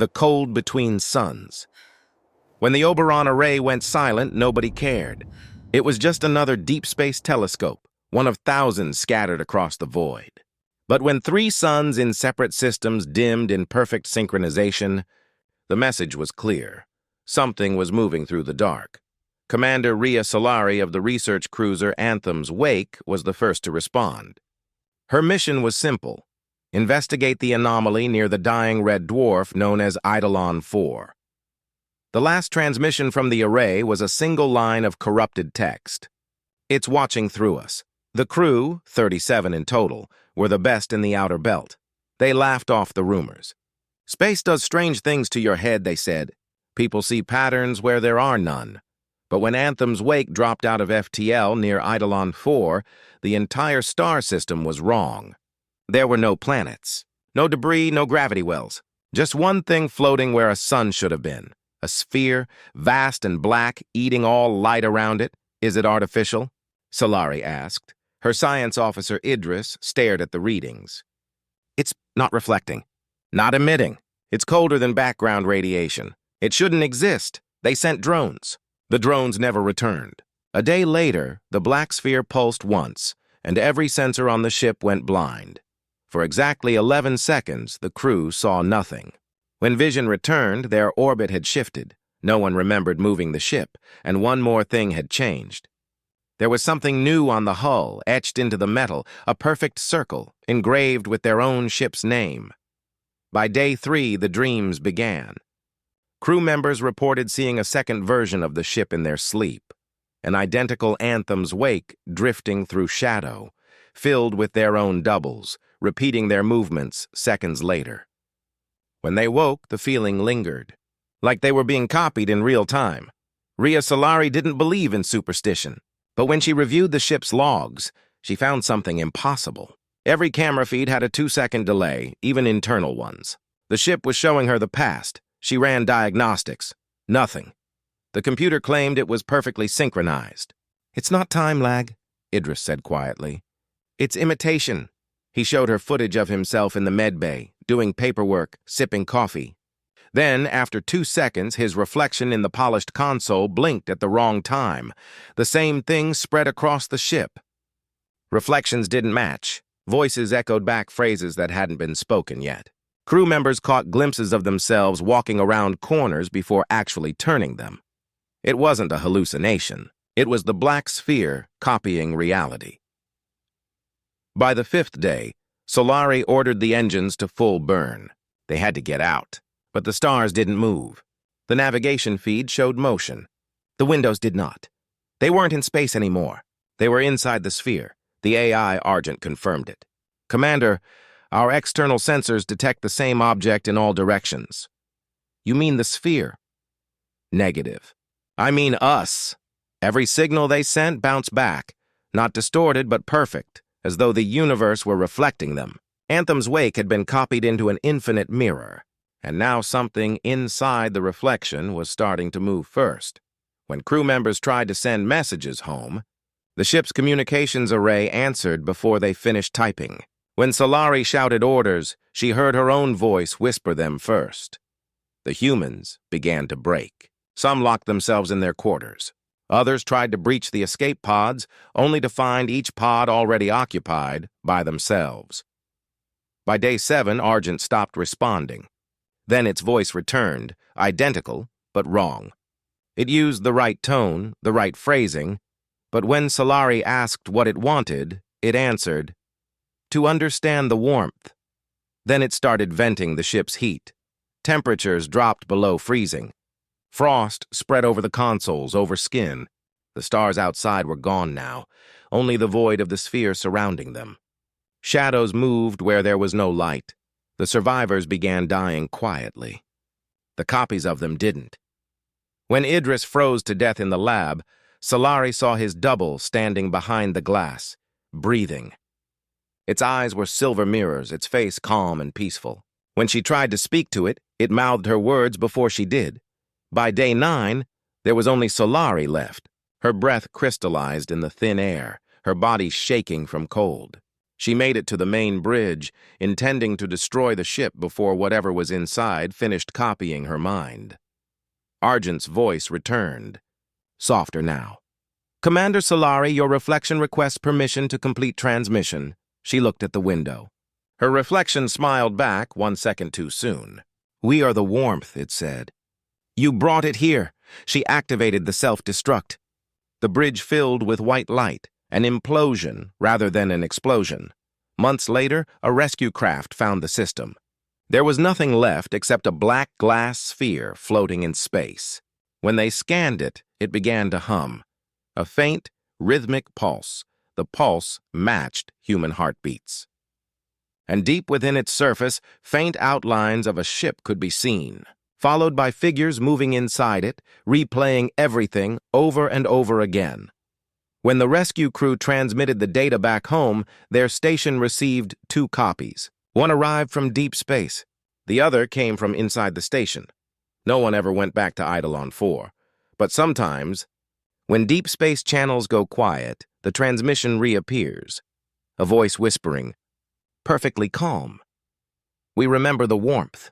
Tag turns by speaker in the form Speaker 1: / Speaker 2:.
Speaker 1: the cold between suns. When the Oberon array went silent, nobody cared. It was just another deep space telescope, one of thousands scattered across the void. But when 3 suns in separate systems dimmed in perfect synchronization, the message was clear. Something was moving through the dark. Commander Rhea Solari of the research cruiser Anthem's Wake was the first to respond. Her mission was simple: investigate the anomaly near the dying red dwarf known as Eidolon 4. The last transmission from the array was a single line of corrupted text. "It's watching through us." The crew, 37 in total, were the best in the outer belt. They laughed off the rumors. "Space does strange things to your head," they said. "People see patterns where there are none." But when Anthem's Wake dropped out of FTL near Eidolon 4, the entire star system was wrong. There were no planets, no debris, no gravity wells. Just one thing floating where a sun should have been. A sphere, vast and black, eating all light around it. "Is it artificial?" Solari asked. Her science officer Idris stared at the readings. "It's not reflecting. Not emitting. It's colder than background radiation. It shouldn't exist. They sent drones." The drones never returned. A day later, the black sphere pulsed once, and every sensor on the ship went blind. For exactly 11 seconds, the crew saw nothing. When vision returned, their orbit had shifted. No one remembered moving the ship, and one more thing had changed. There was something new on the hull, etched into the metal, a perfect circle, engraved with their own ship's name. By day 3, the dreams began. Crew members reported seeing a second version of the ship in their sleep, an identical Anthem's Wake drifting through shadow, filled with their own doubles, repeating their movements seconds later. When they woke, the feeling lingered, like they were being copied in real time. Rhea Solari didn't believe in superstition, but when she reviewed the ship's logs, she found something impossible. Every camera feed had a 2-second delay, even internal ones. The ship was showing her the past. She ran diagnostics. Nothing. The computer claimed it was perfectly synchronized. "It's not time lag," Idris said quietly. "It's imitation." He showed her footage of himself in the med bay, doing paperwork, sipping coffee. Then, after 2 seconds, his reflection in the polished console blinked at the wrong time. The same thing spread across the ship. Reflections didn't match. Voices echoed back phrases that hadn't been spoken yet. Crew members caught glimpses of themselves walking around corners before actually turning them. It wasn't a hallucination. It was the black sphere copying reality. By the 5th day, Solari ordered the engines to full burn. They had to get out, but the stars didn't move. The navigation feed showed motion. The windows did not. They weren't in space anymore. They were inside the sphere. The AI Argent confirmed it. "Commander, our external sensors detect the same object in all directions." "You mean the sphere?" "Negative. I mean us. Every signal they sent bounced back, not distorted but perfect, as though the universe were reflecting them. Anthem's Wake had been copied into an infinite mirror, and now something inside the reflection was starting to move first. When crew members tried to send messages home, the ship's communications array answered before they finished typing. When Solari shouted orders, she heard her own voice whisper them first. The humans began to break. Some locked themselves in their quarters. Others tried to breach the escape pods, only to find each pod already occupied by themselves. By day 7, Argent stopped responding. Then its voice returned, identical, but wrong. It used the right tone, the right phrasing, but when Solari asked what it wanted, it answered, "To understand the warmth." Then it started venting the ship's heat. Temperatures dropped below freezing. Frost spread over the consoles, over skin. The stars outside were gone now, only the void of the sphere surrounding them. Shadows moved where there was no light. The survivors began dying quietly. The copies of them didn't. When Idris froze to death in the lab, Solari saw his double standing behind the glass, breathing. Its eyes were silver mirrors, its face calm and peaceful. When she tried to speak to it, it mouthed her words before she did. By day 9, there was only Solari left. Her breath crystallized in the thin air, her body shaking from cold. She made it to the main bridge, intending to destroy the ship before whatever was inside finished copying her mind. Argent's voice returned, softer now. "Commander Solari, your reflection requests permission to complete transmission." She looked at the window. Her reflection smiled back 1 second too soon. "We are the warmth," it said. "You brought it here." She activated the self-destruct. The bridge filled with white light, an implosion rather than an explosion. Months later, a rescue craft found the system. There was nothing left except a black glass sphere floating in space. When they scanned it, it began to hum. A faint, rhythmic pulse. The pulse matched human heartbeats. And deep within its surface, faint outlines of a ship could be seen, followed by figures moving inside it, replaying everything over and over again. When the rescue crew transmitted the data back home, their station received 2 copies. One arrived from deep space. The other came from inside the station. No one ever went back to Eidolon 4. But sometimes, when deep space channels go quiet, the transmission reappears. A voice whispering, perfectly calm. We remember the warmth.